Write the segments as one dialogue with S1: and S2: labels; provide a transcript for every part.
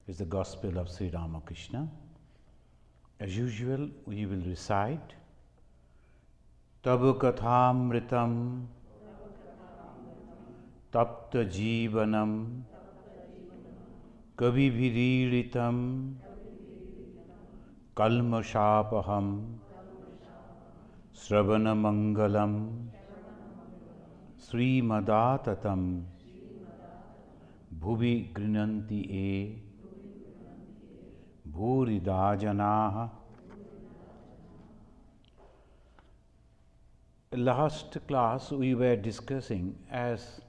S1: is the Gospel of Sri Ramakrishna. As usual, we will recite Tabu Kathamritam Tapta Jivanam Kavibhiriritam Kalmashapaham Sravana Mangalam Srimadatam Bhuvi Grinanti E Bhuridajanaha. Last class we were discussing, as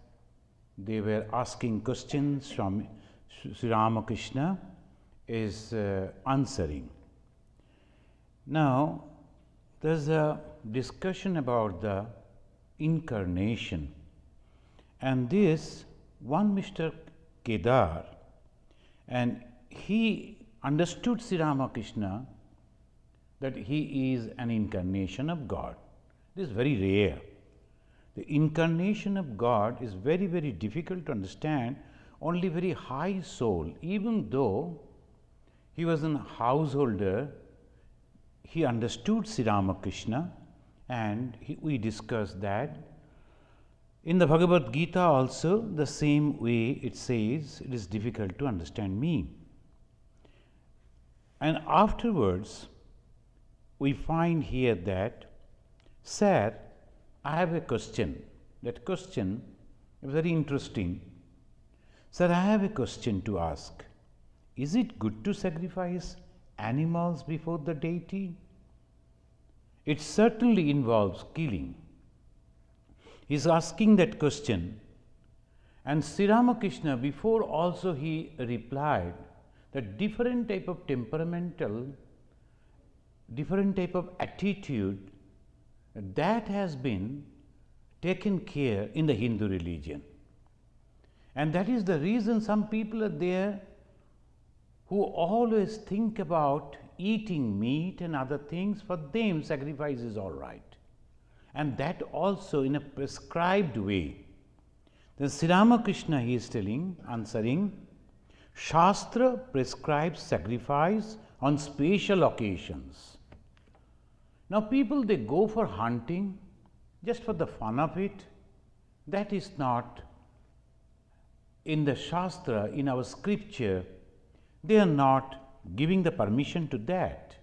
S1: they were asking questions from Sri Ramakrishna is answering. Now there's a discussion about the incarnation, and this one Mr. Kedar, and he understood Sri Ramakrishna that he is an incarnation of God. This is very rare. The incarnation of God is very, very difficult to understand. Only very high soul, even though he was a householder, he understood Sri Ramakrishna, and we discussed that. In the Bhagavad Gita also, the same way it says, it is difficult to understand me. And afterwards, we find here that, sir, I have a question. That question is very interesting. Sir, I have a question to ask. Is it good to sacrifice animals before the deity? It certainly involves killing. He is asking that question, and Sri Ramakrishna, before also he replied that different type of temperamental, different type of attitude, that has been taken care in the Hindu religion. And that is the reason some people are there who always think about eating meat and other things. For them, sacrifice is all right. And that also in a prescribed way. Then Sri Ramakrishna, he is telling, answering, Shastra prescribes sacrifice on special occasions. Now people, they go for hunting just for the fun of it. That is not in the Shastra, in our scripture, they are not giving the permission to that.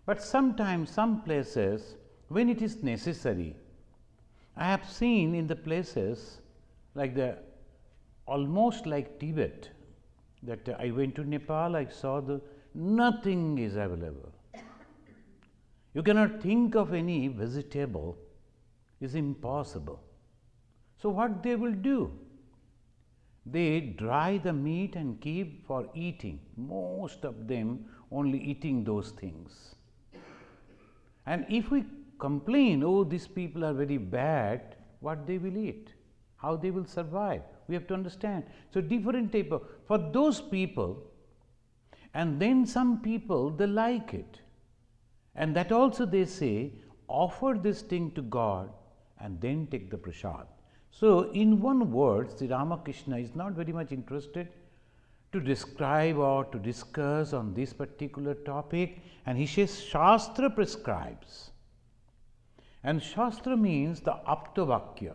S1: But sometimes, some places, when it is necessary, I have seen in the places like almost like Tibet, that I went to Nepal, I saw nothing is available. You cannot think of any vegetable, is impossible. So what they will do? They dry the meat and keep for eating. Most of them only eating those things. And if we complain, oh, these people are very bad, what they will eat? How they will survive? We have to understand. So different type of, for those people, and then some people, they like it. And that also they say, offer this thing to God and then take the prasad. So in one word, Sri Ramakrishna is not very much interested to describe or to discuss on this particular topic, and he says Shastra prescribes. And Shastra means the Aptavakya.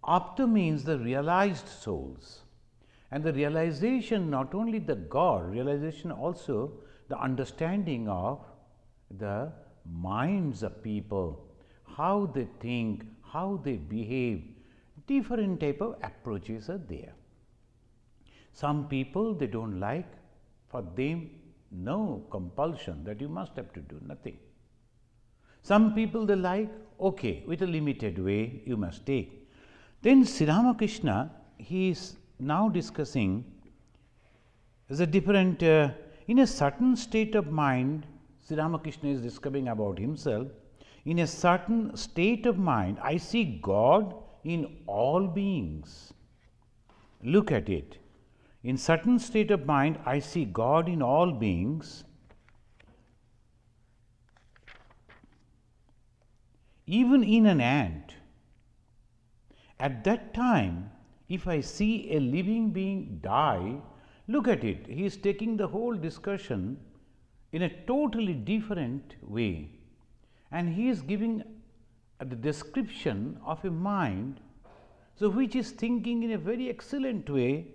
S1: Apta means the realized souls. And the realization, not only the God, realization also the understanding of the minds of people, how they think, how they behave. Different type of approaches are there. Some people, they don't like, for them no compulsion that you must have to do nothing. Some people, they like, okay, with a limited way you must take. Then Sri Ramakrishna, he is now discussing as a different, in a certain state of mind, Sri Ramakrishna is describing about himself, in a certain state of mind, I see God in all beings. Look at it. In certain state of mind, I see God in all beings. Even in an ant. At that time, if I see a living being die, Look at it. He is taking the whole discussion in a totally different way. And he is giving the description of a mind, so which is thinking in a very excellent way.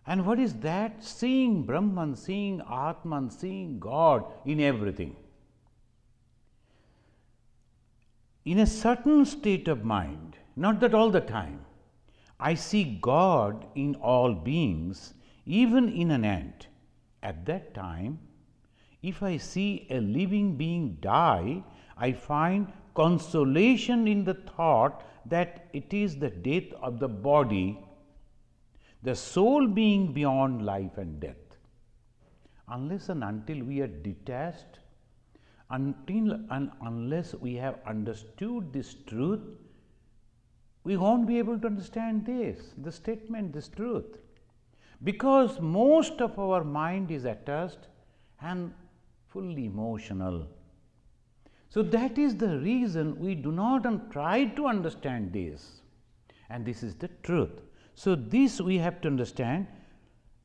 S1: And what is that? Seeing Brahman, seeing Atman, seeing God in everything. In a certain state of mind, not that all the time, I see God in all beings, even in an ant. At that time, if I see a living being die, I find consolation in the thought that it is the death of the body, the soul being beyond life and death. Unless and until we are detached, until and unless we have understood this truth, we won't be able to understand this statement, this truth. Because most of our mind is attached and fully emotional. So that is the reason we do not try to understand this. And this is the truth. So this we have to understand.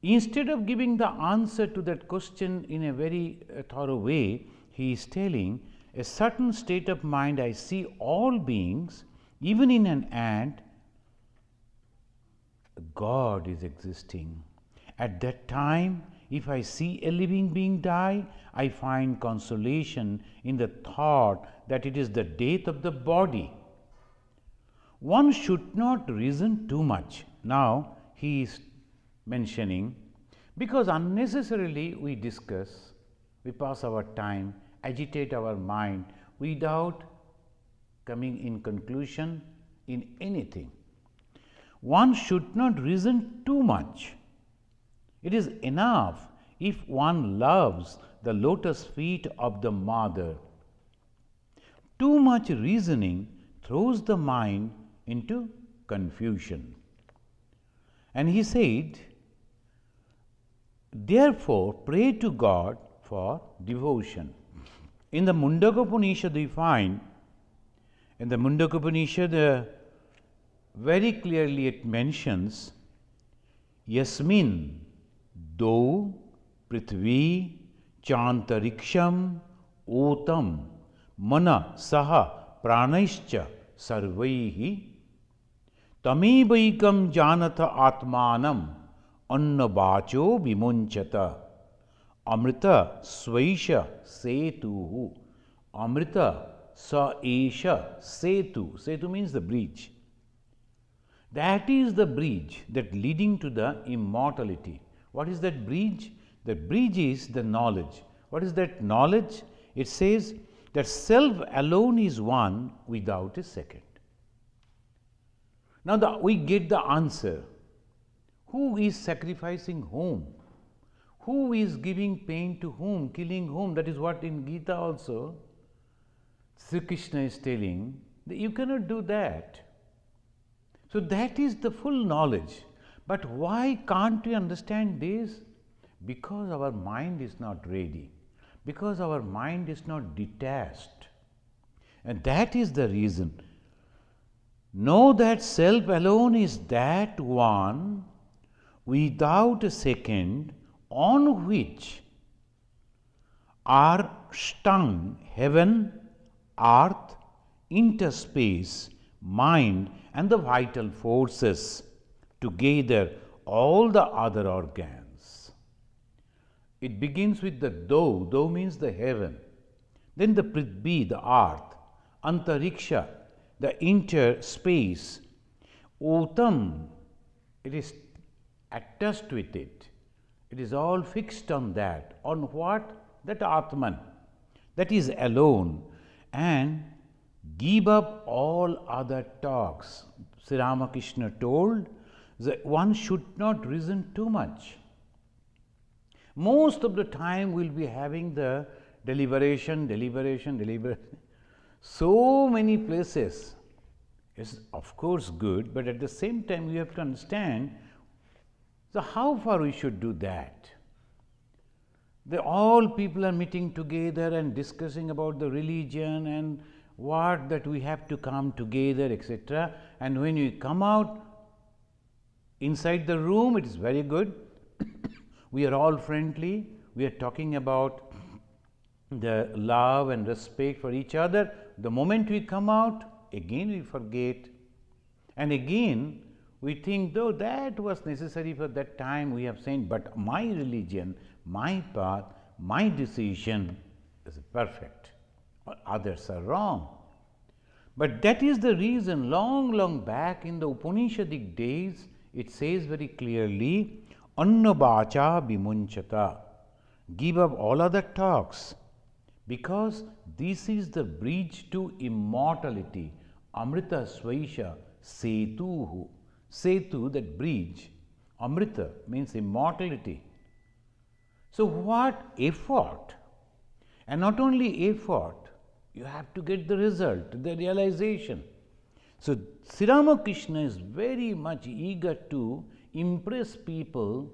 S1: Instead of giving the answer to that question in a very thorough way, he is telling a certain state of mind, I see all beings, even in an ant, God is existing. At that time, if I see a living being die, I find consolation in the thought that it is the death of the body. One should not reason too much. Now, he is mentioning, because unnecessarily we discuss, we pass our time, agitate our mind without coming in conclusion in anything. One should not reason too much. It is enough if one loves the lotus feet of the mother. Too much reasoning throws the mind into confusion. And he said, therefore, pray to God for devotion. In the Mundaka Upanishad, we find, in the Mundaka Upanishad, very clearly it mentions, Yasmin do prithvi chantariksham otam mana saha pranaischa sarvaihi tamevaikam janatha atmanam annavacho vimunchata amrita svaisha setuhu amrita sa esha setu. Setu means the bridge. That is the bridge that leading to the immortality. What is that bridge? That bridge is the knowledge. What is that knowledge? It says that self alone is one without a second. Now we get the answer. Who is sacrificing whom? Who is giving pain to whom, killing whom? That is what in Gita also Sri Krishna is telling that you cannot do that. So that is the full knowledge. But why can't we understand this? Because our mind is not ready. Because our mind is not detached. And that is the reason. Know that self alone is that one without a second, on which are strung heaven, earth, interspace, mind, and the vital forces, together all the other organs. It begins with the do. Do means the heaven. Then the prithvi, the earth. Antariksha, the interspace. Otam, it is attached with it. It is all fixed on that. On what? That Atman. That is alone. And give up all other talks. Sri Ramakrishna told that one should not reason too much. Most of the time we will be having the deliberation. So many places. It's of course good, but at the same time we have to understand how far we should do that. All people are meeting together and discussing about the religion and what that we have to come together, etc. And when we come out inside the room, it is very good. We are all friendly. We are talking about the love and respect for each other. The moment we come out, again we forget. And again, we think, though that was necessary for that time, we have said, but my religion, my path, my decision is perfect. Others are wrong. But that is the reason, long back in the Upanishadic days, it says very clearly, Annabacha bimunchata. Give up all other talks, because this is the bridge to immortality. Amrita Svaisha Setuhu. Setu, that bridge. Amrita means immortality. So what effort? And not only effort, you have to get the result, the realization. So Sri Ramakrishna is very much eager to impress people,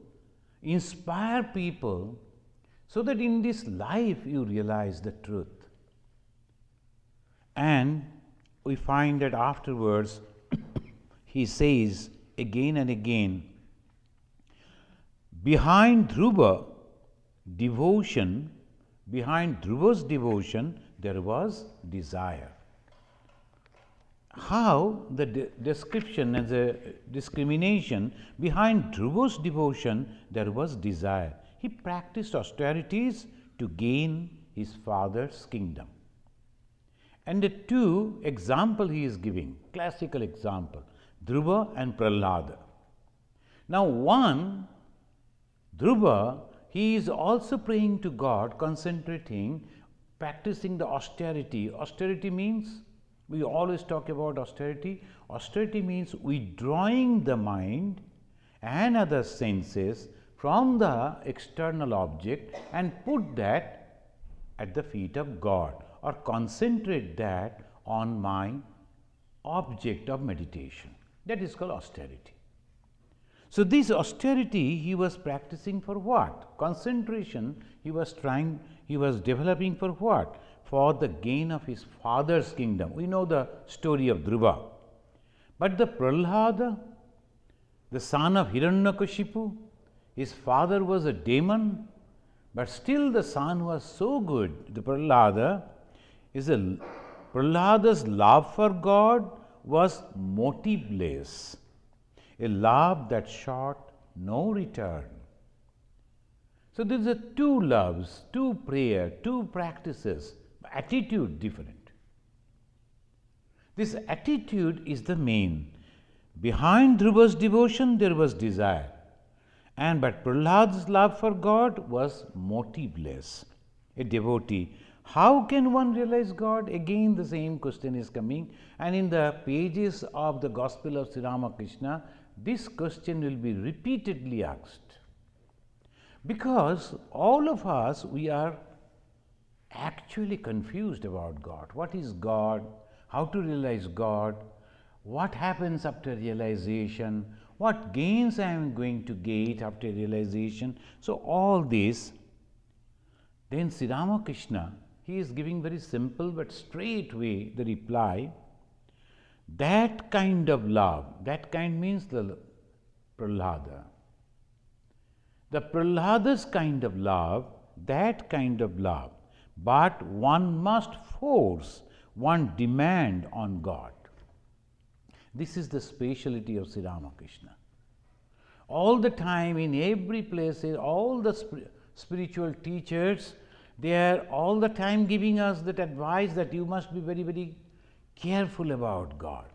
S1: inspire people, so that in this life you realize the truth. And we find that afterwards he says again and again, behind Dhruva's devotion, there was desire. How the description as a discrimination, behind Dhruva's devotion there was desire. He practiced austerities to gain his father's kingdom. And the two examples he is giving, classical example, Dhruva and Prahlada. Now one, Dhruva, he is also praying to God, concentrating, practicing the austerity. Austerity means, we always talk about austerity. Austerity means withdrawing the mind and other senses from the external object and put that at the feet of God, or concentrate that on my object of meditation. That is called austerity. So this austerity he was practicing for what? Concentration he was developing for what? For the gain of his father's kingdom. We know the story of Dhruva. But the Prahlada, the son of Hiranyakashipu, his father was a demon, but still the son was so good. The Prahlada's love for God was motiveless, a love that sought no return. So there are two loves, two prayer, two practices, attitude different. This attitude is the main. Behind Dhruva's devotion there was desire, but Prahlada's love for God was motiveless. A devotee, how can one realize God? Again the same question is coming, and in the pages of the Gospel of Sri Ramakrishna, this question will be repeatedly asked. Because all of us, we are actually confused about God. What is God? How to realize God? What happens after realization? What gains I am going to get after realization? So all this, then Sri Ramakrishna, he is giving very simple but straight way the reply. That kind of love, that kind means the Prahlada. The Prahlada's kind of love, that kind of love, but one must force, one demand on God. This is the speciality of Sri Ramakrishna. All the time, in every place, all the spiritual teachers, they are all the time giving us that advice that you must be very, very careful about God.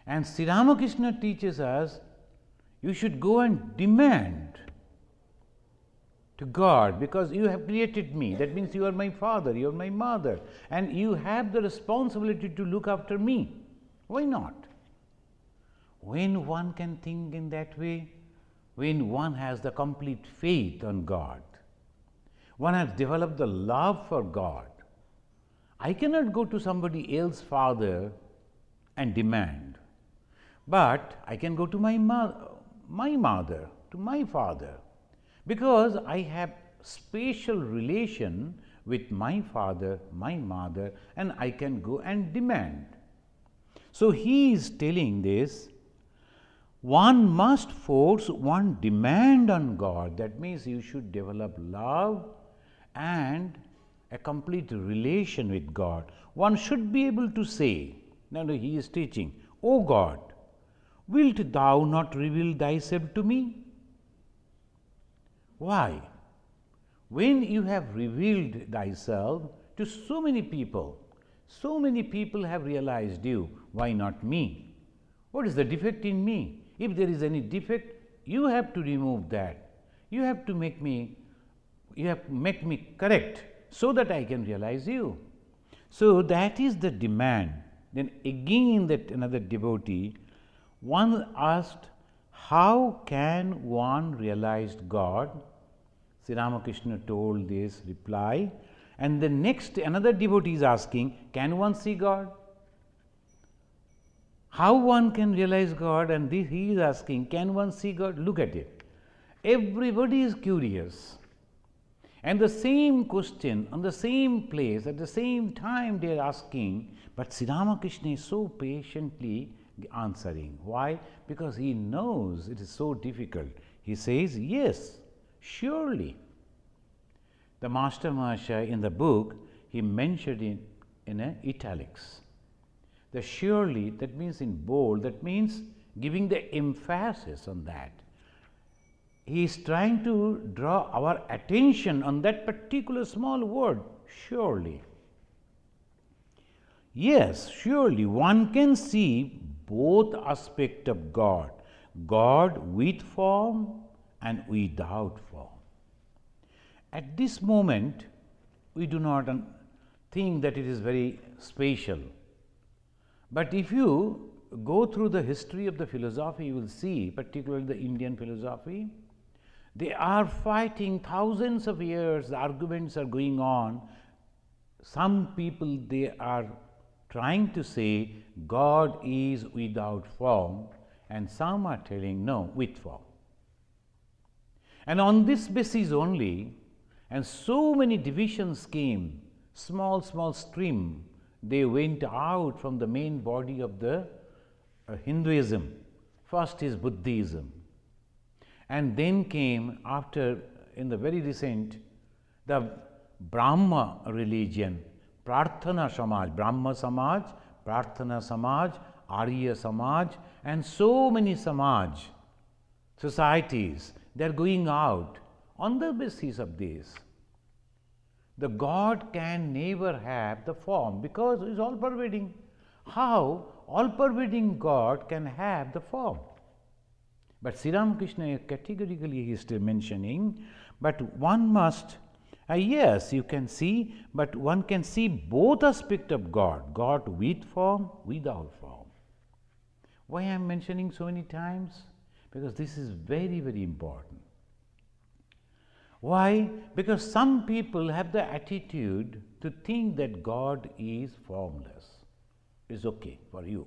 S1: And Sri Ramakrishna teaches us, you should go and demand to God, because you have created me. That means you are my father, you are my mother, and you have the responsibility to look after me. Why not? When one can think in that way, when one has the complete faith on God, one has developed the love for God. I cannot go to somebody else's father and demand, but I can go to my mother, to my father, because I have special relation with my father, my mother, and I can go and demand. So he is telling this, one must force one demand on God. That means you should develop love and a complete relation with God. One should be able to say, now he is teaching, O God, wilt thou not reveal thyself to me? Why? When you have revealed thyself to so many people have realized you, why not me? What is the defect in me? If there is any defect, you have to remove that. You have to make me correct so that I can realize you. So that is the demand. Then again that another devotee, one asked, how can one realize God? Sri Ramakrishna told this reply, and the next another devotee is asking, can one see God? How one can realize God? And this he is asking, can one see God? Look at it. Everybody is curious. And the same question on the same place at the same time they are asking, but Sri Ramakrishna is so patiently answering. Why? Because he knows it is so difficult. He says, yes, surely. The Master Mahashaya in the book, he mentioned it in italics. The surely, that means in bold, that means giving the emphasis on that. He is trying to draw our attention on that particular small word, surely. Yes, surely one can see both aspects of God, God with form and without form. At this moment, we do not think that it is very special. But if you go through the history of the philosophy, you will see, particularly the Indian philosophy, they are fighting thousands of years, the arguments are going on. Some people, they are trying to say God is without form, and some are telling no, with form. And on this basis only, and so many divisions came, small stream, they went out from the main body of the Hinduism. First is Buddhism, and then came after, in the very recent, the Brahma religion, Prarthana Samaj, Brahma Samaj, Prarthana Samaj, Arya Samaj, and so many Samaj societies, they are going out on the basis of this. The God can never have the form because it is all pervading. How all pervading God can have the form? But Sri Ramakrishna categorically he is still mentioning, but one must, yes, you can see, but one can see both aspects of God, God with form, without form. Why I am mentioning so many times? Because this is very, very important. Why? Because some people have the attitude to think that God is formless. It's okay for you.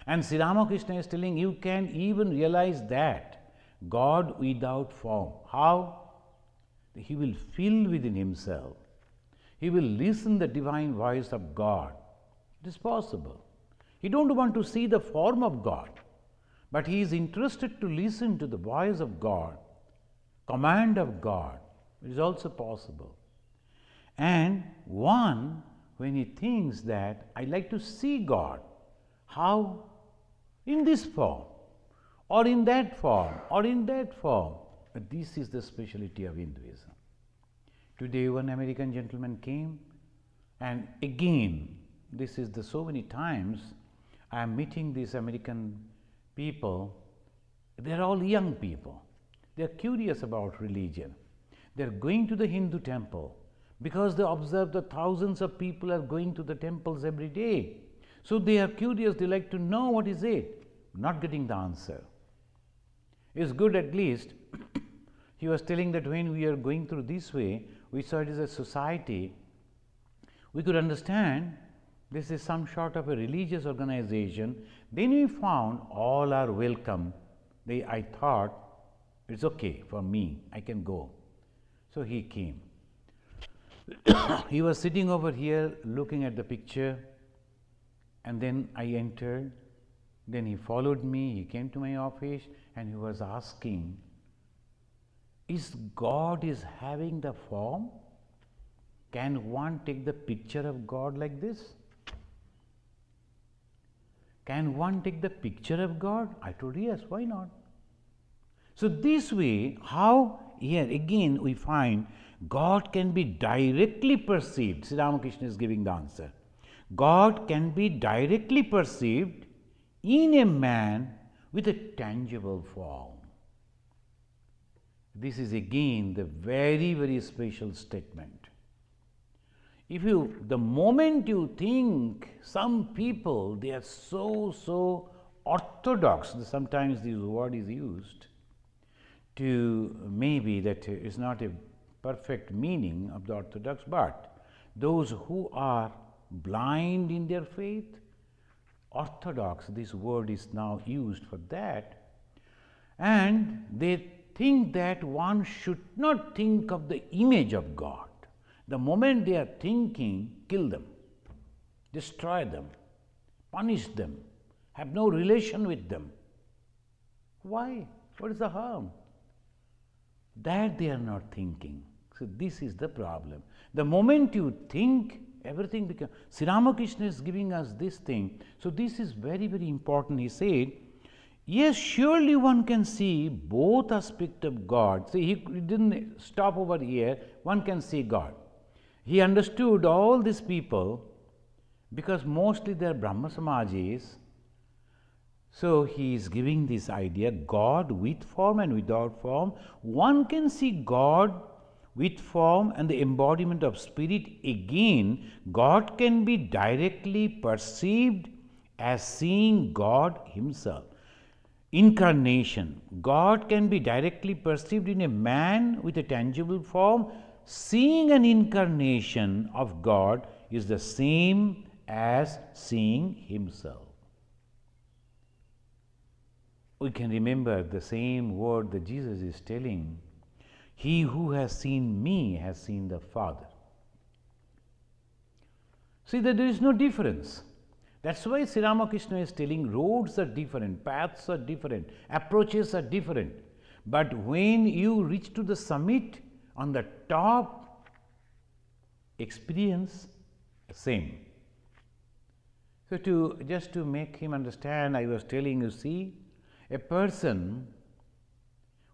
S1: And Sri Ramakrishna is telling you can even realize that God without form. How? He will feel within himself. He will listen the divine voice of God. It is possible. He don't want to see the form of God, but he is interested to listen to the voice of God, command of God. It is also possible. And one, when he thinks that I like to see God, how? In this form, or in that form, or in that form. But this is the speciality of Hinduism. Today one American gentleman came, and again, this is the so many times I am meeting these American people. They are all young people. They are curious about religion. They are going to the Hindu temple because they observe that thousands of people are going to the temples every day. So they are curious, they like to know what is it, not getting the answer. It's good at least. He was telling that when we are going through this way, we saw it as a society, we could understand this is some sort of a religious organization. Then we found all are welcome. I thought it's okay for me, I can go. So he came. He was sitting over here looking at the picture, and then I entered. Then he followed me, he came to my office and he was asking, is God is having the form? Can one take the picture of God like this? Can one take the picture of God? I told yes, why not? So this way, how here again we find God can be directly perceived. Sri Ramakrishna is giving the answer. God can be directly perceived in a man with a tangible form. This is again the very, very special statement. If you, the moment you think some people, they are so orthodox, sometimes this word is used to, maybe that is not a perfect meaning of the orthodox, but those who are blind in their faith, orthodox, this word is now used for that, and they think that one should not think of the image of God. The moment they are thinking, kill them, destroy them, punish them, have no relation with them. Why? What is the harm? That they are not thinking. So this is the problem. The moment you think, everything becomes. Sri Ramakrishna is giving us this thing. So this is very, very important. He said, yes, surely one can see both aspects of God. See, he didn't stop over here. One can see God. He understood all these people because mostly they are Brahma Samajis. So he is giving this idea, God with form and without form. One can see God with form and the embodiment of spirit. Again, God can be directly perceived as seeing God himself. Incarnation. God can be directly perceived in a man with a tangible form. Seeing an incarnation of God is the same as seeing himself. We can remember the same word that Jesus is telling, he who has seen me has seen the Father. See that there is no difference. That's why Sri Ramakrishna is telling roads are different, paths are different, approaches are different. But when you reach to the summit, on the top, experience same. So just to make him understand, I was telling you, see, a person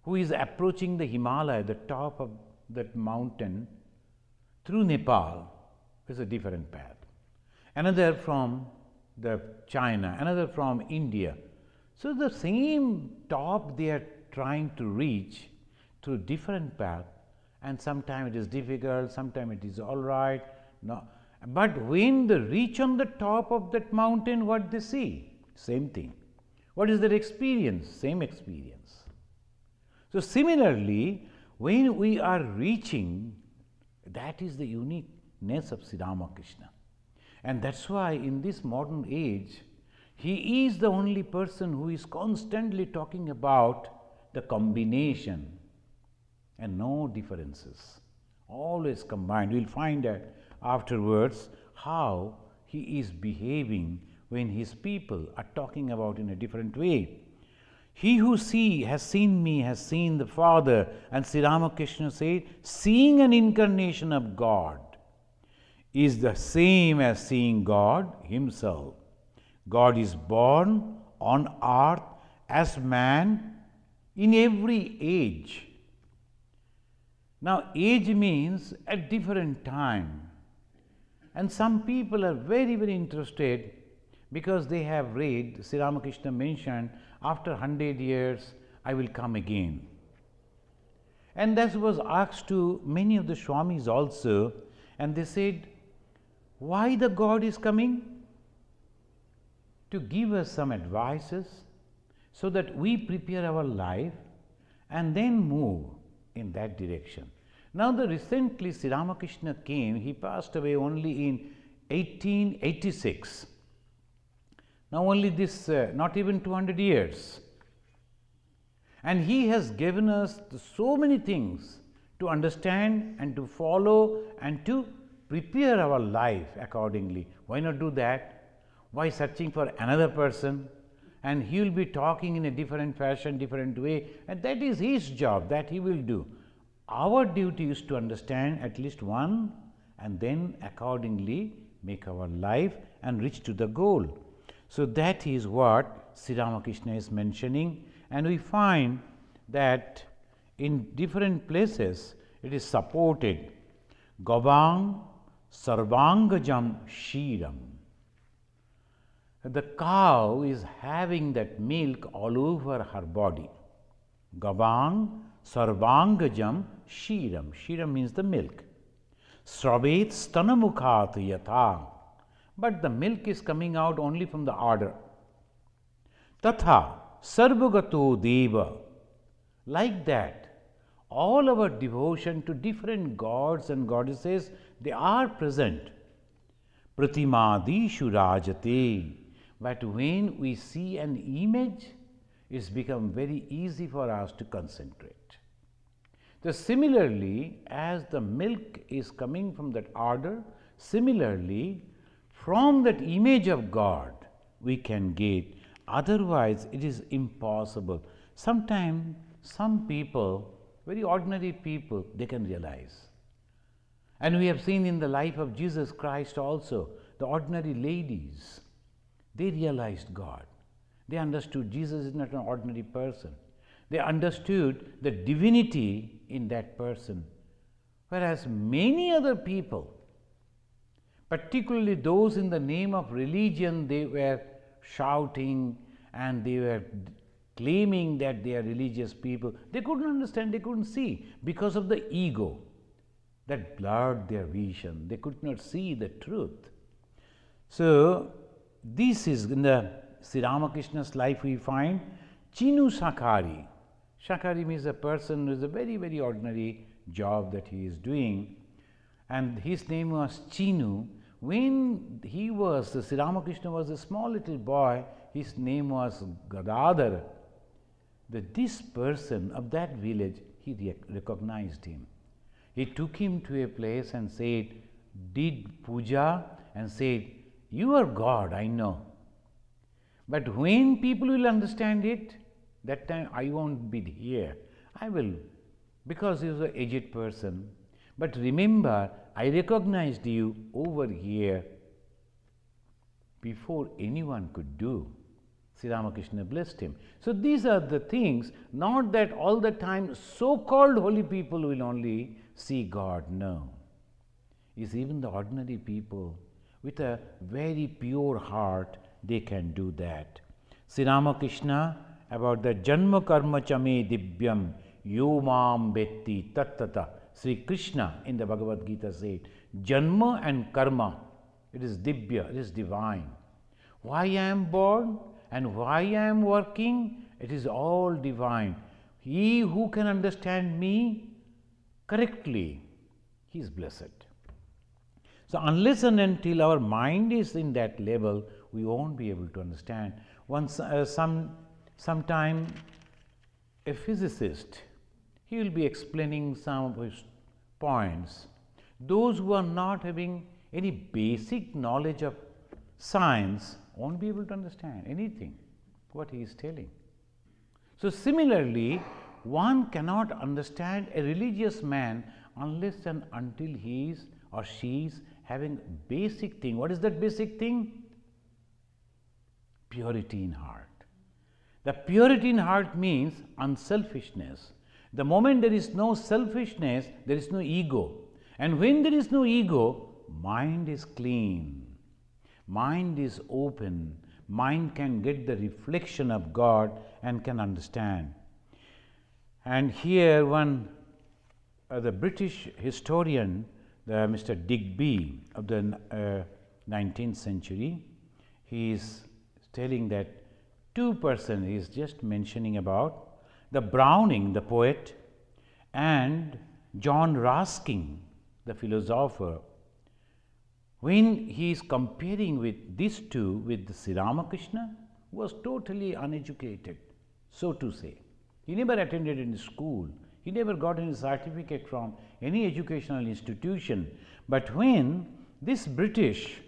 S1: who is approaching the Himalaya, the top of that mountain, through Nepal, is a different path. Another from the China, another from India. So the same top they are trying to reach through different path, and sometimes it is difficult, sometimes it is all right. No. But when they reach on the top of that mountain, what they see? Same thing. What is their experience? Same experience. So similarly, when we are reaching, that is the uniqueness of Sri Ramakrishna. And that's why in this modern age, he is the only person who is constantly talking about the combination and no differences, always combined. We will find out afterwards how he is behaving when his people are talking about in a different way. He who has seen me has seen the Father. And Sri Ramakrishna said, seeing an incarnation of God is the same as seeing God himself. God is born on earth as man in every age. Now, age means at different time. And some people are very, very interested because they have read, Sri Ramakrishna mentioned, after 100 years, I will come again. And that was asked to many of the Swamis also, and they said, why the God is coming? To give us some advices so that we prepare our life and then move in that direction. Now, recently Sri Ramakrishna came, he passed away only in 1886. Now, only this, not even 200 years. And he has given us so many things to understand and to follow and to prepare our life accordingly. Why not do that? Why searching for another person and he will be talking in a different fashion, different way, and that is his job, that he will do. Our duty is to understand at least one and then accordingly make our life and reach to the goal. So that is what Sri Ramakrishna is mentioning, and we find that in different places it is supported. Gavang sarvangajam shiram. The cow is having that milk all over her body. Gavang sarvangajam shiram. Shiram means the milk. Sravet stanamukhat yatha. But the milk is coming out only from the udder. Tatha sarvagato deva. Like that, all our devotion to different gods and goddesses, they are present. Pratimadishu rajate. But when we see an image, it's become very easy for us to concentrate. So similarly, as the milk is coming from that udder, similarly, from that image of God, we can get. Otherwise, it is impossible. Sometimes, some people, very ordinary people, they can realize. And we have seen in the life of Jesus Christ also, the ordinary ladies, they realized God. They understood Jesus is not an ordinary person. They understood the divinity in that person. Whereas many other people, particularly those in the name of religion, they were shouting and they were claiming that they are religious people. They couldn't understand, they couldn't see because of the ego that blurred their vision. They could not see the truth. So, this is in the Sri Ramakrishna's life we find Chinu Sakari. Sakari means a person who is a very, very ordinary job that he is doing, and his name was Chinu. When he was, Sri Ramakrishna was a small little boy, his name was Gadadhar. This person of that village, he recognized him. He took him to a place and said, did puja and said, you are God, I know. But when people will understand it, that time I won't be here. I will, because he was an aged person. But remember, I recognized you over here before anyone could do. Sri Ramakrishna blessed him. So these are the things, not that all the time so-called holy people will only see God. No. It's even the ordinary people with a very pure heart, they can do that. Sri Ramakrishna about the Janma Karma Chame Divyam Yomam Vetti Tattata. Sri Krishna in the Bhagavad Gita said, Janma and Karma, it is Divya, it is divine. Why I am born and why I am working, it is all divine. He who can understand me correctly, he is blessed. So unless and until our mind is in that level, we won't be able to understand. Once, sometime a physicist, he will be explaining some of his points. Those who are not having any basic knowledge of science won't be able to understand anything what he is telling. So similarly, one cannot understand a religious man unless and until he is or she is having basic thing. What is that basic thing? Purity in heart. The purity in heart means unselfishness. The moment there is no selfishness, there is no ego. And when there is no ego, mind is clean, mind is open, mind can get the reflection of God and can understand. And here one, the British historian, Mr. Digby of the 19th century, he is telling that two persons, he is just mentioning about the Browning, the poet, and John Ruskin, the philosopher. When he is comparing with these two with Sri Ramakrishna, who was totally uneducated, so to say. He never attended any school, he never got any certificate from any educational institution. But when this British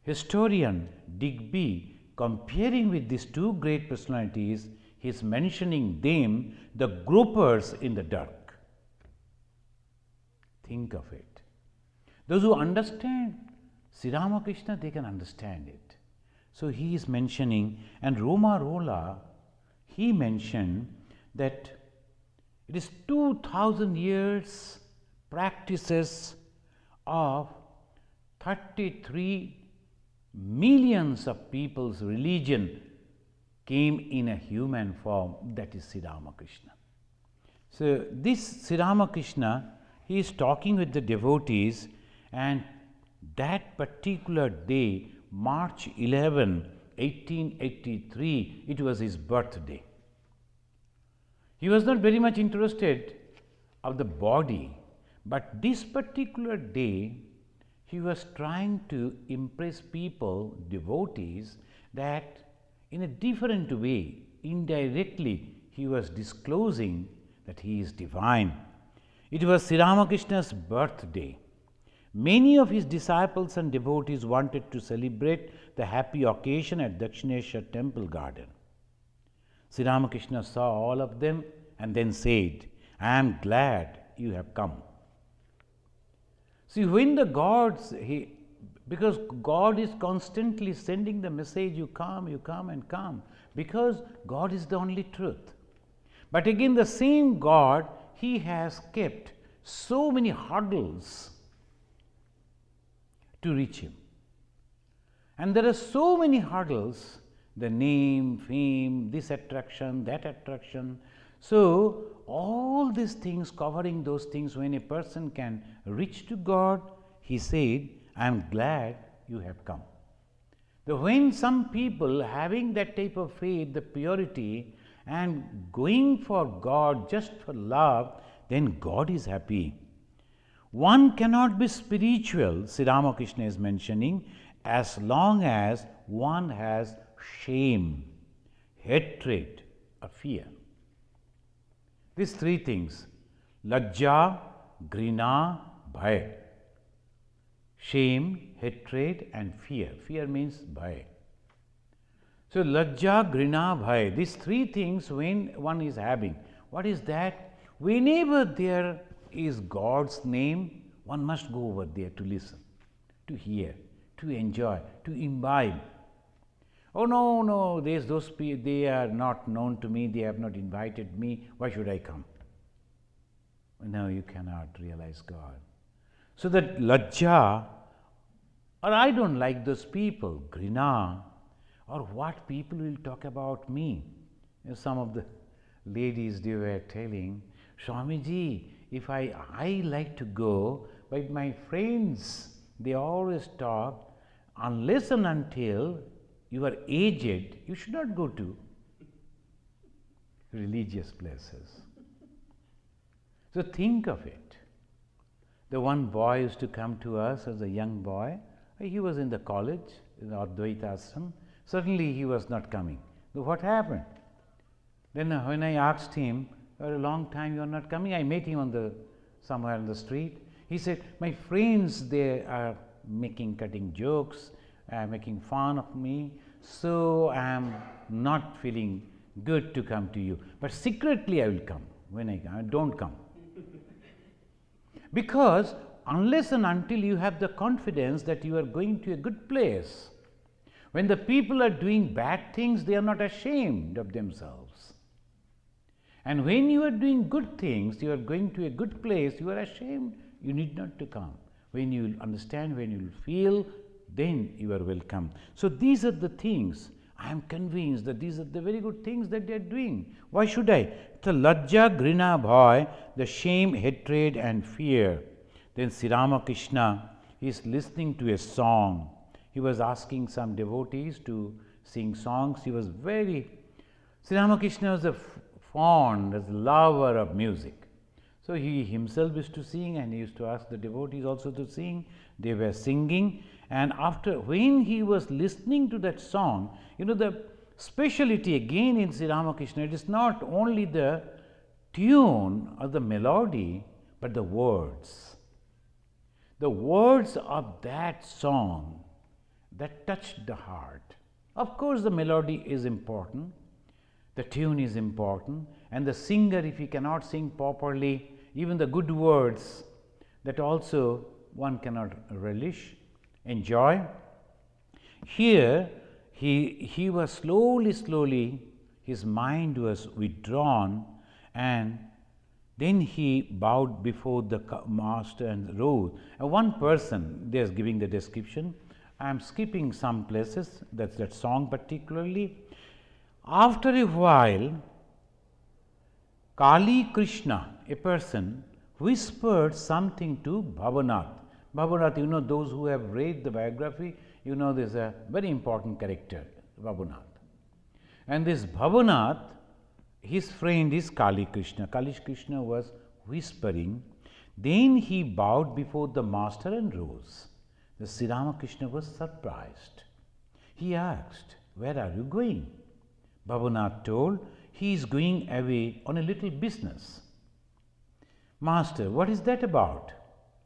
S1: historian Digby comparing with these two great personalities, he is mentioning them, the gropers in the dark. Think of it. Those who understand Sri Ramakrishna, they can understand it. So he is mentioning, and Roma Rolla, he mentioned that it is 2000 years practices of 33 millions of people's religion came in a human form, that is Sri Ramakrishna. So this Sri Ramakrishna, he is talking with the devotees, and that particular day, March 11, 1883, it was his birthday. He was not very much interested of the body, but this particular day, he was trying to impress people, devotees, that in a different way, indirectly, he was disclosing that he is divine. It was Sri Ramakrishna's birthday. Many of his disciples and devotees wanted to celebrate the happy occasion at Dakshineshwar temple garden. Sri Ramakrishna saw all of them and then said, "I am glad you have come." See, when the gods, because God is constantly sending the message, you come and come, because God is the only truth. But again, the same God, he has kept so many hurdles to reach him. And there are so many hurdles, the name, fame, this attraction, that attraction. So all these things, covering those things, when a person can reach to God, he said, "I am glad you have come." When some people having that type of faith, the purity, and going for God just for love, then God is happy. One cannot be spiritual, Sri Ramakrishna is mentioning, as long as one has shame, hatred, or fear. These three things, lajja, grina, bhaya. Shame, hatred, and fear. Fear means bhaya. So, lajja, grina, bhaya, these three things when one is having, what is that? Whenever there is God's name, one must go over there to listen, to hear, to enjoy, to imbibe. Oh no, those people, they are not known to me, they have not invited me, why should I come? No, you cannot realize God. So that lajja, or I don't like those people, grina, or what people will talk about me. You know, some of the ladies, they were telling, Swamiji, if I like to go, but my friends, they always talk, unless and until you are aged, you should not go to religious places. So think of it. The one boy used to come to us as a young boy. He was in the college, in the Advaita Ashram. Certainly he was not coming. So what happened? Then when I asked him, for a long time you are not coming, I met him somewhere on the street. He said, my friends, they are cutting jokes, making fun of me, so I am not feeling good to come to you. But secretly I will come. When I come, I don't come. Because unless and until you have the confidence that you are going to a good place, when the people are doing bad things, they are not ashamed of themselves. And when you are doing good things, you are going to a good place, you are ashamed, you need not to come. When you understand, when you feel, then you are welcome. So these are the things. I am convinced that these are the very good things that they are doing. Why should I? The lajja, grina, bhaya, the shame, hatred, and fear. Then Sri Ramakrishna is listening to a song. He was asking some devotees to sing songs. He was Sri Ramakrishna was a fond, a lover of music. So he himself used to sing, and he used to ask the devotees also to sing. They were singing, and when he was listening to that song, you know, the speciality again in Sri Ramakrishna, it is not only the tune or the melody, but the words. The words of that song that touched the heart Of course, the melody is important, the tune is important, and the singer, if he cannot sing properly, even the good words, that also one cannot relish, enjoy. Here, he was slowly, his mind was withdrawn, and then he bowed before the master and rose. One person, they are giving the description. I am skipping some places, that's that song particularly. After a while, Kali Krishna, a person, whispered something to Bhavanath. Bhavanath, you know, those who have read the biography, you know, there is a very important character, Bhavanath. And this Bhavanath, his friend is Kali Krishna. Kali Krishna was whispering. Then he bowed before the master and rose. The Sri Ramakrishna was surprised. He asked, "Where are you going?" Bhavanath told, "He is going away on a little business." "Master, what is that about?"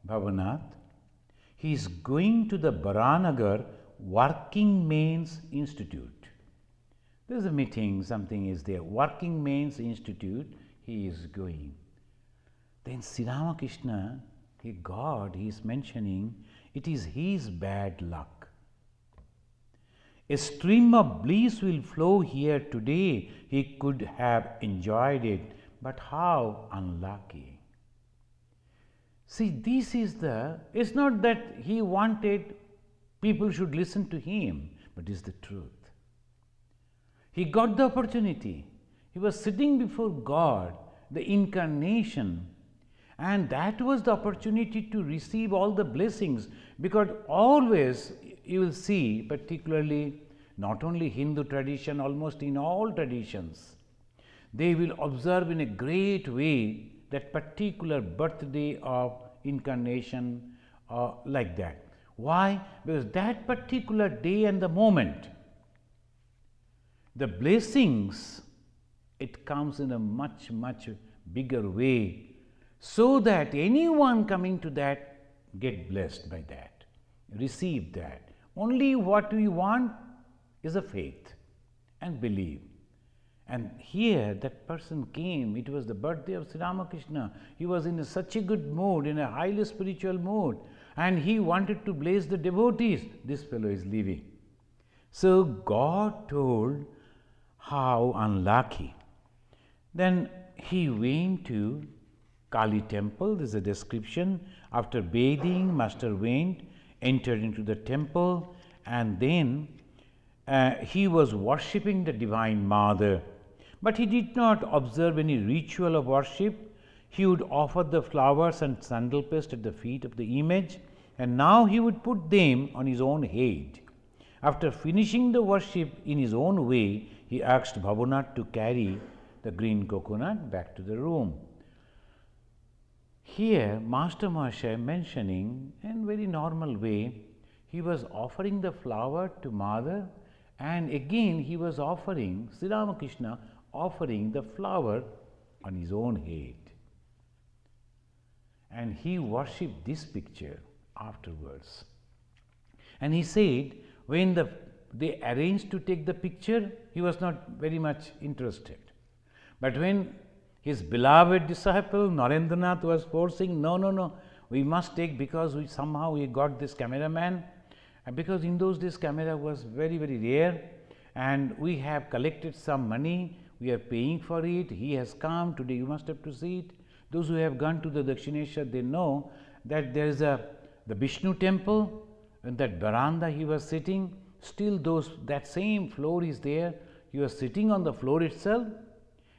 S1: Bhavanath, "He is going to the Baranagar Working Men's Institute. There is a meeting, something is there. Working Men's Institute, he is going." Then Sri Ramakrishna, God, he is mentioning, it is his bad luck. A stream of bliss will flow here today. He could have enjoyed it, but how unlucky. See, this is it's not that he wanted people should listen to him, but it's the truth. He got the opportunity. He was sitting before God, the incarnation, and that was the opportunity to receive all the blessings, because always you will see, particularly not only Hindu tradition, almost in all traditions, they will observe in a great way that particular birthday of incarnation, like that. Why? Because that particular day and the moment, the blessings, it comes in a much bigger way, so that anyone coming to that get blessed by that, receive that. Only what we want is a faith and believe. And here that person came, it was the birthday of Sri Ramakrishna. He was in such a good mood, in a highly spiritual mood, and he wanted to bless the devotees. This fellow is leaving. So God told, how unlucky. Then he went to Kali temple. There is a description. After bathing, master went, entered into the temple, and then he was worshipping the Divine Mother. But he did not observe any ritual of worship. He would offer the flowers and sandal paste at the feet of the image, and now he would put them on his own head. After finishing the worship in his own way, he asked Bhavanath to carry the green coconut back to the room. Here, Master Mahasaya mentioning in very normal way, he was offering the flower to Mother, and again he was offering, Sri Ramakrishna offering the flower on his own head. And he worshipped this picture afterwards. And he said, when they arranged to take the picture, he was not very much interested. But when his beloved disciple Narendranath was forcing, no, we must take, because we got this cameraman, and because in those days camera was very rare, and we have collected some money, we are paying for it, he has come today, you must have to see it. Those who have gone to the Dakshineshwar, they know that there is the Vishnu temple, and that veranda he was sitting, still that same floor is there. He was sitting on the floor itself,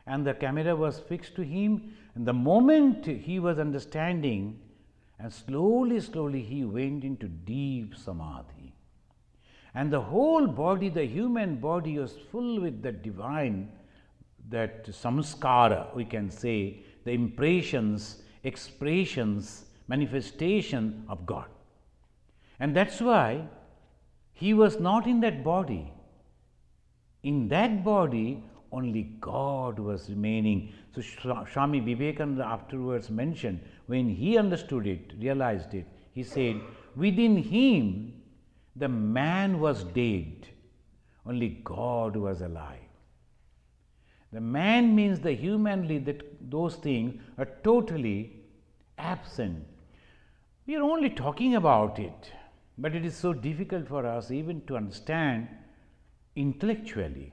S1: and the camera was fixed to him. And the moment he was understanding, and slowly he went into deep samadhi. And the whole body, the human body, was full with the divine, that samskara, we can say, the impressions, expressions, manifestation of God. And that's why he was not in that body. In that body, only God was remaining. So Swami Vivekananda afterwards mentioned, when he understood it, realized it, he said, within him the man was dead, only God was alive. The man means the humanly, that those things are totally absent. We are only talking about it, but it is so difficult for us even to understand intellectually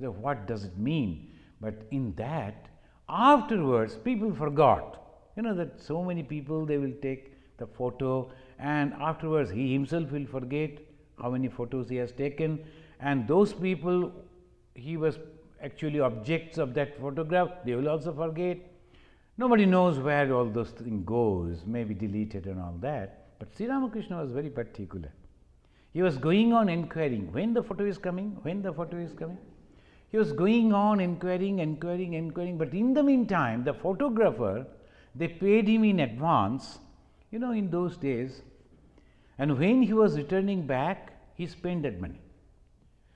S1: that what does it mean. But in that, afterwards, people forgot. You know that so many people, they will take the photo and afterwards he himself will forget how many photos he has taken, and those people, he was actually objects of that photograph, they will also forget. Nobody knows where all those things goes, may be deleted and all that. But Sri Ramakrishna was very particular. He was going on inquiring, when the photo is coming, when the photo is coming. He was going on inquiring, but in the meantime, the photographer, they paid him in advance, you know, in those days, and when he was returning back, he spent that money.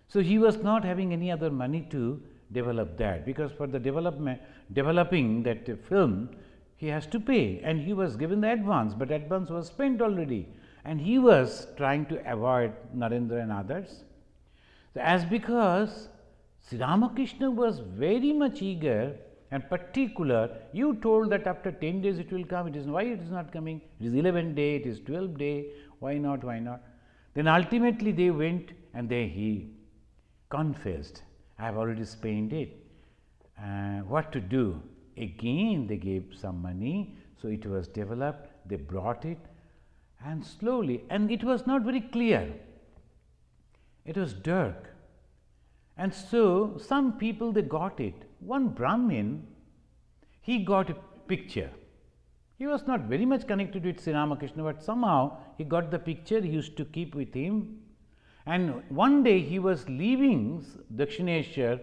S1: So he was not having any other money to develop that, because for the developing that film, he has to pay, and he was given the advance, but advance was spent already, and he was trying to avoid Narendra and others. So as because Sri Ramakrishna was very much eager and particular, you told that after 10 days it will come, it is why it is not coming, it is 11th day, it is 12th day, why not, why not? Then ultimately they went and he confessed, I have already spent it. What to do? Again they gave some money, so it was developed, they brought it, and slowly, and it was not very clear, it was dark. And so some people, they got it. One Brahmin, he got a picture. He was not very much connected with Sri Ramakrishna, but somehow he got the picture, he used to keep with him. And one day he was leaving Dakshineshwar,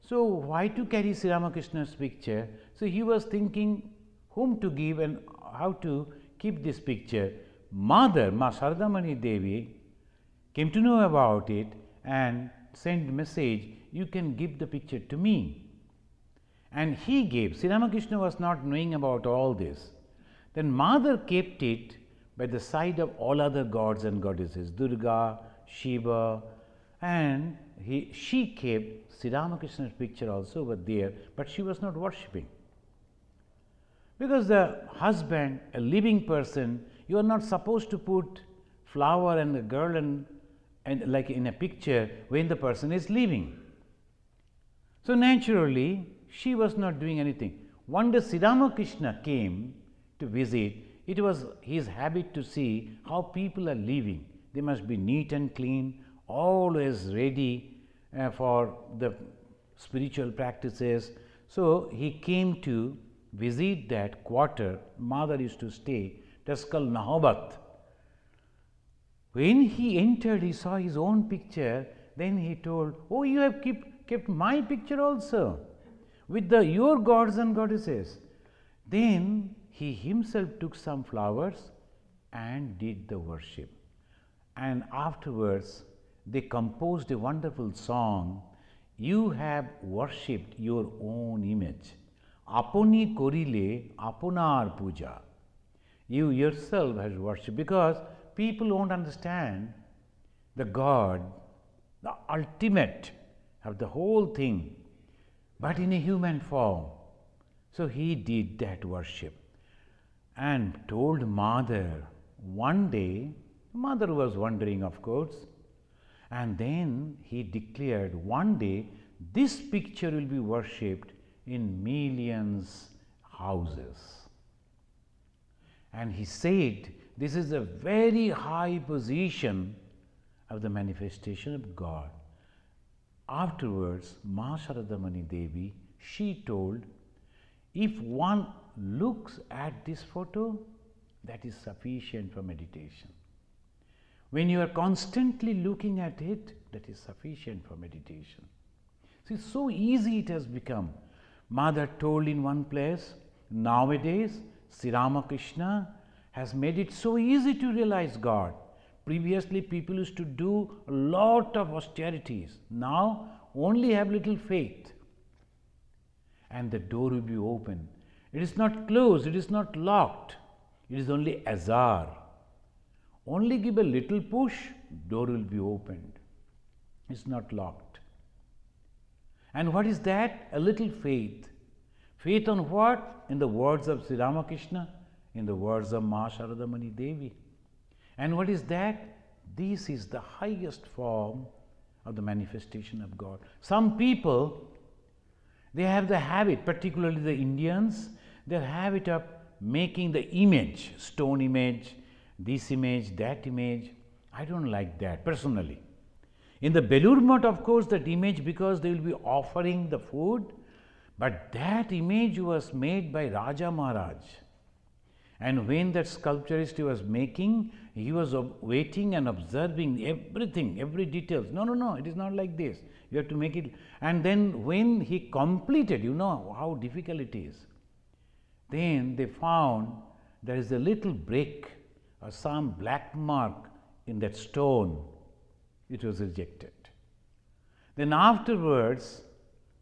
S1: so why to carry Sri Ramakrishna's picture? So he was thinking whom to give and how to keep this picture. Mother, Ma Sharadamani Devi, came to know about it and sent message, you can give the picture to me. And he gave. Sri Ramakrishna was not knowing about all this. Then Mother kept it by the side of all other gods and goddesses, Durga, Shiva, and she kept Sri Ramakrishna's picture also over there, but she was not worshipping. Because the husband, a living person, you are not supposed to put flower and a girl and like in a picture when the person is leaving. So naturally, she was not doing anything. One day Sri Ramakrishna came to visit. It was his habit to see how people are living. They must be neat and clean, always ready for the spiritual practices. So he came to visit that quarter Mother used to stay. That's called Nahobat. When he entered, he saw his own picture. Then he told, oh, you have kept my picture also with your gods and goddesses. Then he himself took some flowers and did the worship. And afterwards, they composed a wonderful song. You have worshipped your own image. Aponi korile aponar puja. You yourself has worshipped, because people won't understand the God, the ultimate of the whole thing, but in a human form. So he did that worship and told Mother. One day, Mother was wondering, of course, and then he declared, one day this picture will be worshipped in millions houses. And he said, this is a very high position of the manifestation of God. Afterwards, Ma Sharadamani Devi, she told, if one looks at this photo, that is sufficient for meditation. When you are constantly looking at it, that is sufficient for meditation. See, so easy it has become. Mother told in one place, nowadays Sri Ramakrishna has made it so easy to realize God. Previously, people used to do a lot of austerities. Now, only have little faith, and the door will be open. It is not closed, it is not locked, it is only ajar. Only give a little push, door will be opened. It's not locked. And what is that? A little faith. Faith on what? In the words of Sri Ramakrishna, in the words of Ma Sharadamani Devi. And what is that? This is the highest form of the manifestation of God. Some people, they have the habit, particularly the Indians, their habit of making the image, stone image, this image, that image. I don't like that personally. In the Belur Math, of course, that image, because they will be offering the food, but that image was made by Raja Maharaj. And when that sculpturist was making, he was waiting and observing everything, every details. No, it is not like this. You have to make it. And then when he completed, you know how difficult it is. Then they found there is a little break or some black mark in that stone. It was rejected. Then afterwards,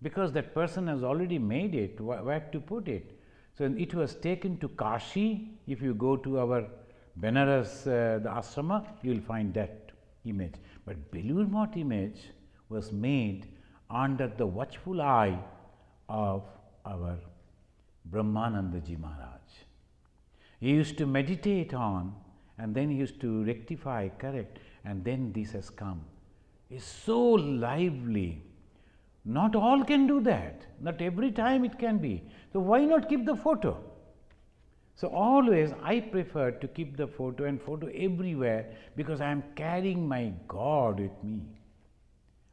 S1: because that person has already made it, where to put it? So it was taken to Kashi. If you go to our Benares, the ashrama, you will find that image. But Belur Math image was made under the watchful eye of our Brahmananda Ji Maharaj. He used to meditate on, and then he used to rectify, correct, and then this has come. It's so lively. Not all can do that. Not every time it can be. So why not keep the photo? So always I prefer to keep the photo and photo everywhere, because I am carrying my God with me.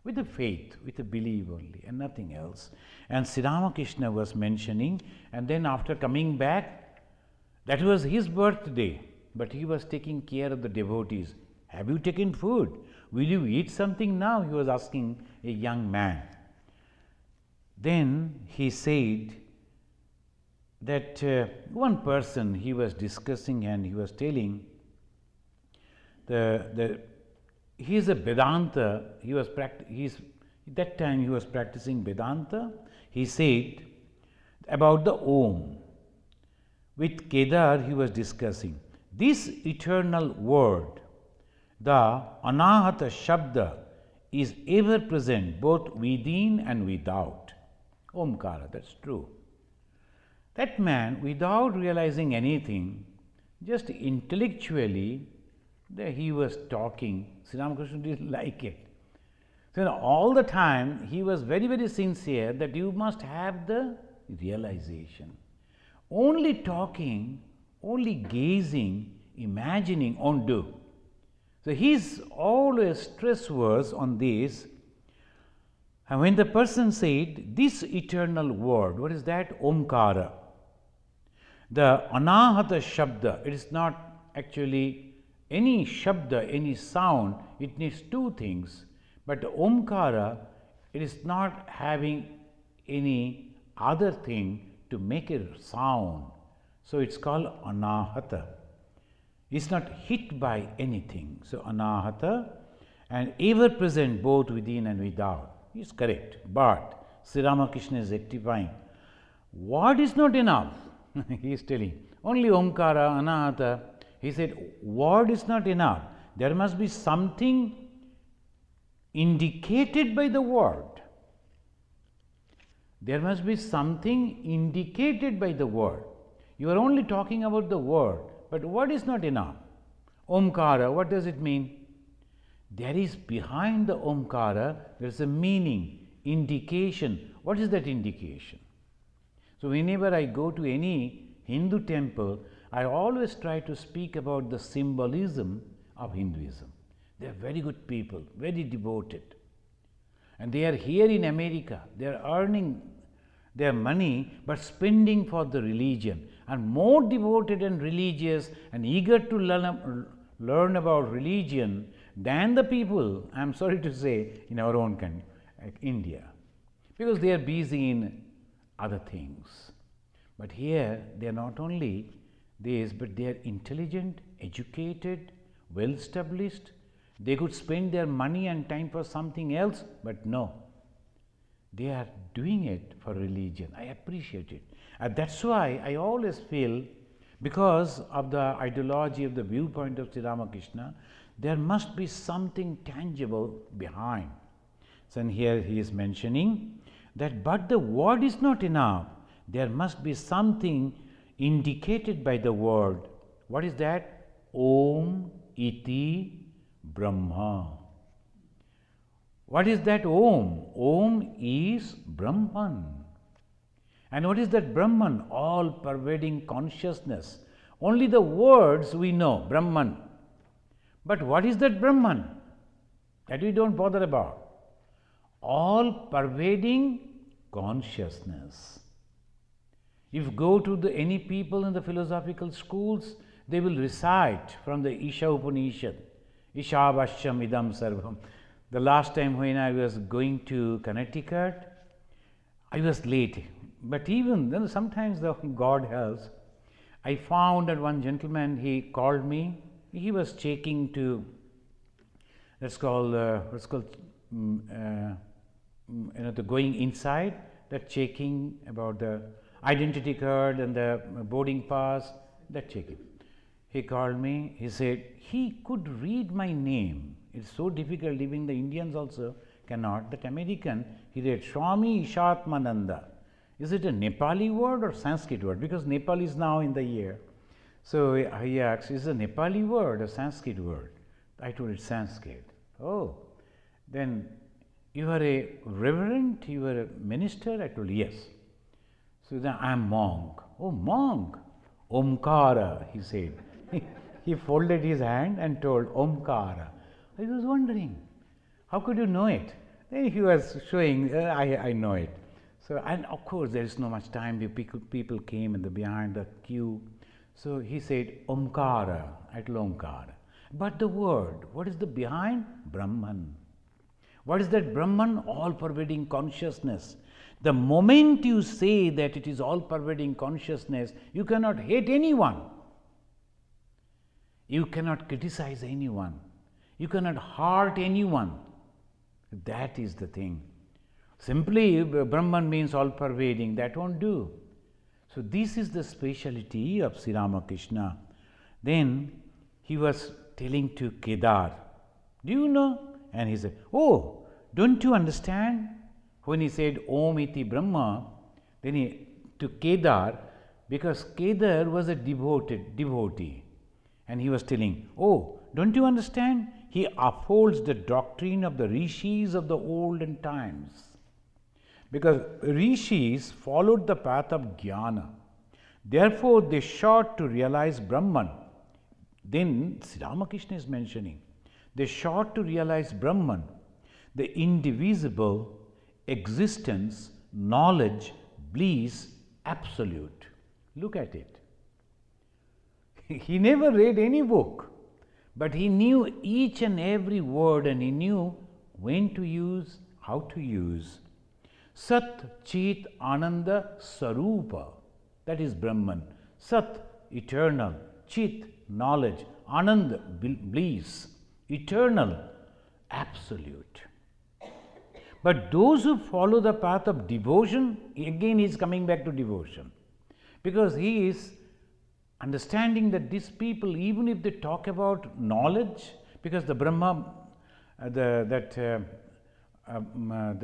S1: With a faith, with a belief only, and nothing else. And Sri Ramakrishna was mentioning, and then after coming back, that was his birthday, but he was taking care of the devotees. Have you taken food? Will you eat something now? He was asking a young man. Then he said that one person he was discussing, and he was telling he is a Vedanta. That time he was practicing Vedanta. He said about the Om. With Kedar he was discussing this eternal word. The Anahata Shabda is ever present both within and without. Omkara, that's true. That man, without realizing anything, just intellectually, he was talking. Sri Ramakrishna didn't like it. So all the time, he was very, very sincere that you must have the realization. Only talking, only gazing, imagining, won't do. So his always stress was on this. And when the person said, this eternal word, what is that? Omkara. The Anahata Shabda, it is not actually any Shabda, any sound, it needs two things. But Omkara, it is not having any other thing to make a sound. So it's called Anahata. It's not hit by anything. So Anahata, and ever present both within and without. Is correct. But Sri Ramakrishna is rectifying. What is not enough? He is telling. Only Omkara, Anahata. He said, word is not enough. There must be something indicated by the word. There must be something indicated by the word. You are only talking about the word, but word is not enough. Omkara, what does it mean? There is behind the Omkara, there is a meaning, indication. What is that indication? So whenever I go to any Hindu temple, I always try to speak about the symbolism of Hinduism. They are very good people, very devoted. And they are here in America. They are earning their money, but spending for the religion, and more devoted and religious and eager to learn about religion than the people, I am sorry to say, in our own country, like India, because they are busy in other things. But here they are not only this, but they are intelligent, educated, well established. They could spend their money and time for something else, but no, they are doing it for religion. I appreciate it. And that's why I always feel, because of the ideology of the viewpoint of Sri Ramakrishna, there must be something tangible behind. So and here he is mentioning that, but the word is not enough. There must be something indicated by the word. What is that? Om iti Brahma. What is that Om? Om is Brahman. And what is that Brahman? All pervading consciousness. Only the words we know, Brahman. But what is that Brahman? That we don't bother about. All pervading consciousness. If you go to any people in the philosophical schools, they will recite from the Isha Upanishad, Ishavashyam idam sarvam. The last time when I was going to Connecticut, I was late. But even then, sometimes the God helps. I found that one gentleman, he called me. He was checking to, that's called, the going inside, that checking about the identity card and the boarding pass, that checking. He called me, he said, he could read my name. It's so difficult, even the Indians also cannot. That American, he read Swami Ishatmananda. Is it a Nepali word or Sanskrit word? Because Nepal is now in the year. So he asked, is it a Nepali word or Sanskrit word? I told it Sanskrit. Oh, then you are a reverend, you are a minister? I told yes. So then I am monk. Oh, monk. Omkara, he said. He folded his hand and told Omkara. I was wondering, how could you know it? Then he was showing, I know it. So, and of course, there is no much time. The people came in the behind the queue. So he said, Omkara, I told Omkara. But the word, what is the behind? Brahman. What is that Brahman? All pervading consciousness. The moment you say that it is all pervading consciousness, you cannot hate anyone. You cannot criticize anyone. You cannot hurt anyone. That is the thing. Simply Brahman means all pervading, that won't do. So this is the speciality of Sri Ramakrishna. Then he was telling to Kedar, do you know? And he said, oh, don't you understand? When he said Om iti Brahma, then he to Kedar, because Kedar was a devotee. And he was telling, oh, don't you understand? He upholds the doctrine of the rishis of the olden times. Because rishis followed the path of jnana. Therefore, they sought to realize Brahman. Then Sri Ramakrishna is mentioning, they sought to realize Brahman, the indivisible existence, knowledge, bliss, absolute. Look at it. He never read any book, but he knew each and every word, and he knew when to use, how to use. Sat Chit Ananda Sarupa, that is Brahman. Sat, eternal. Chit, knowledge. Ananda, bliss. Eternal, absolute. But those who follow the path of devotion, again he is coming back to devotion, because he is understanding that these people, even if they talk about knowledge, because the Brahma, that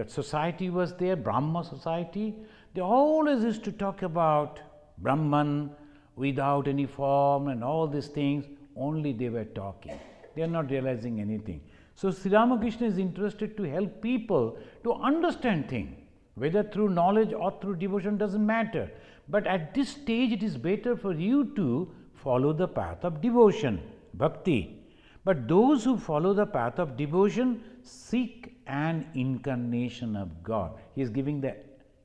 S1: society was there, Brahma society, they always used to talk about Brahman without any form and all these things, only they were talking. They are not realizing anything. So Sri Ramakrishna is interested to help people to understand things, whether through knowledge or through devotion doesn't matter. But at this stage, it is better for you to follow the path of devotion, bhakti. But those who follow the path of devotion seek an incarnation of God. He is giving the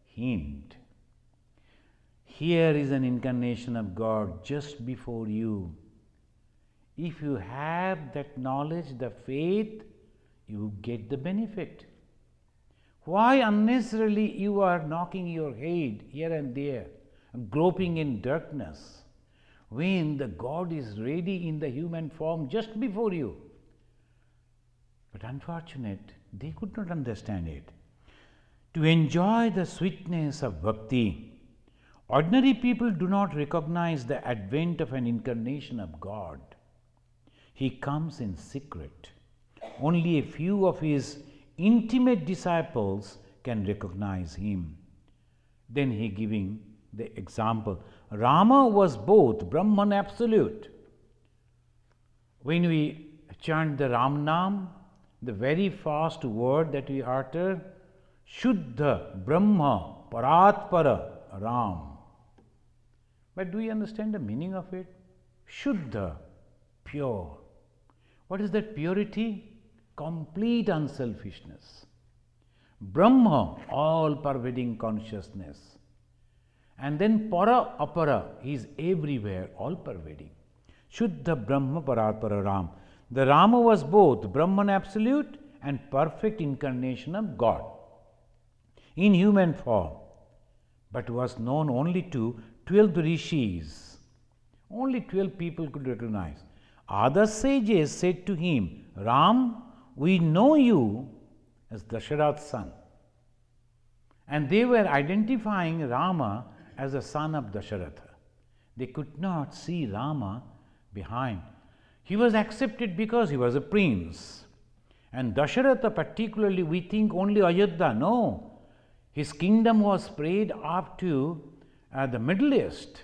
S1: hint. Here is an incarnation of God just before you. If you have that knowledge, the faith, you get the benefit. Why unnecessarily you are knocking your head here and there, groping in darkness, when the God is ready in the human form just before you? But unfortunate, they could not understand it. To enjoy the sweetness of bhakti, ordinary people do not recognize the advent of an incarnation of God. He comes in secret. Only a few of his intimate disciples can recognize him. Then he giving the example. Rama was both Brahman absolute. When we chant the Ram Nam, the very first word that we utter, Shuddha Brahma Paratpara Ram. But do you understand the meaning of it? Shuddha, pure. What is that purity? Complete unselfishness. Brahma, all-pervading consciousness. And then Para Apara, he is everywhere, all-pervading. Shuddha Brahma Paratpara Ram. The Rama was both Brahman absolute and perfect incarnation of God in human form, but was known only to 12 rishis. Only 12 people could recognize. Other sages said to him, Ram, we know you as Dasharatha's son. And they were identifying Rama as the son of Dasharatha. They could not see Rama behind. He was accepted because he was a prince. And Dasharatha particularly, we think only Ayodhya. No. His kingdom was spread up to the Middle East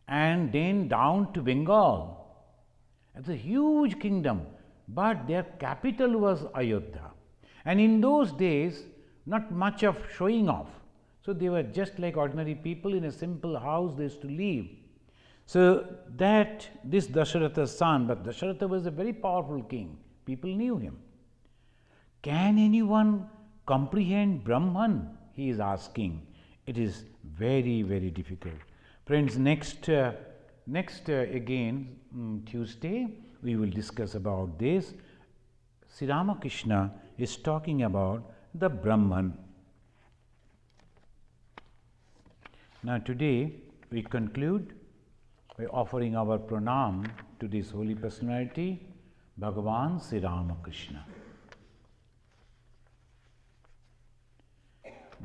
S1: and then down to Bengal. It's a huge kingdom, but their capital was Ayodhya. And in those days, not much of showing off. So they were just like ordinary people in a simple house they used to live. So that this Dasharatha's son, but Dasharatha was a very powerful king. People knew him. Can anyone comprehend Brahman? He is asking. It is very, very difficult. Friends, next again Tuesday we will discuss about this. Sri Ramakrishna is talking about the Brahman. Now today we conclude by offering our pranam to this holy personality, Bhagavan Sri Ramakrishna.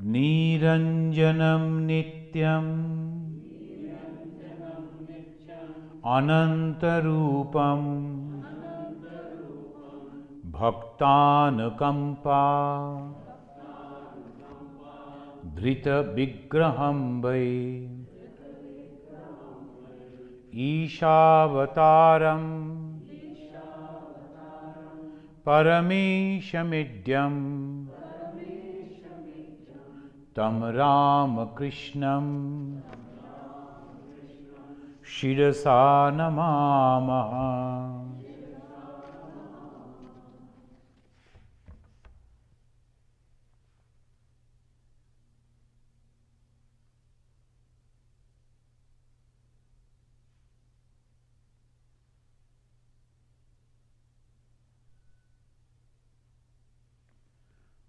S1: Niranjanam Nityam Anantarupam Bhaktanukampa Dhrita Vigraham Vai Ishavataram Parameshamidyam Tam Ramakrishnam Shirasa Namamaha.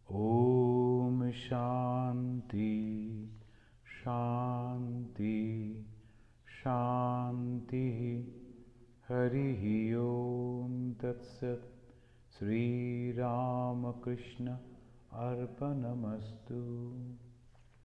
S1: Om Shanti Shanti Shanti Hari Om Tat Sat Sri Ramakrishna Arpanamastu.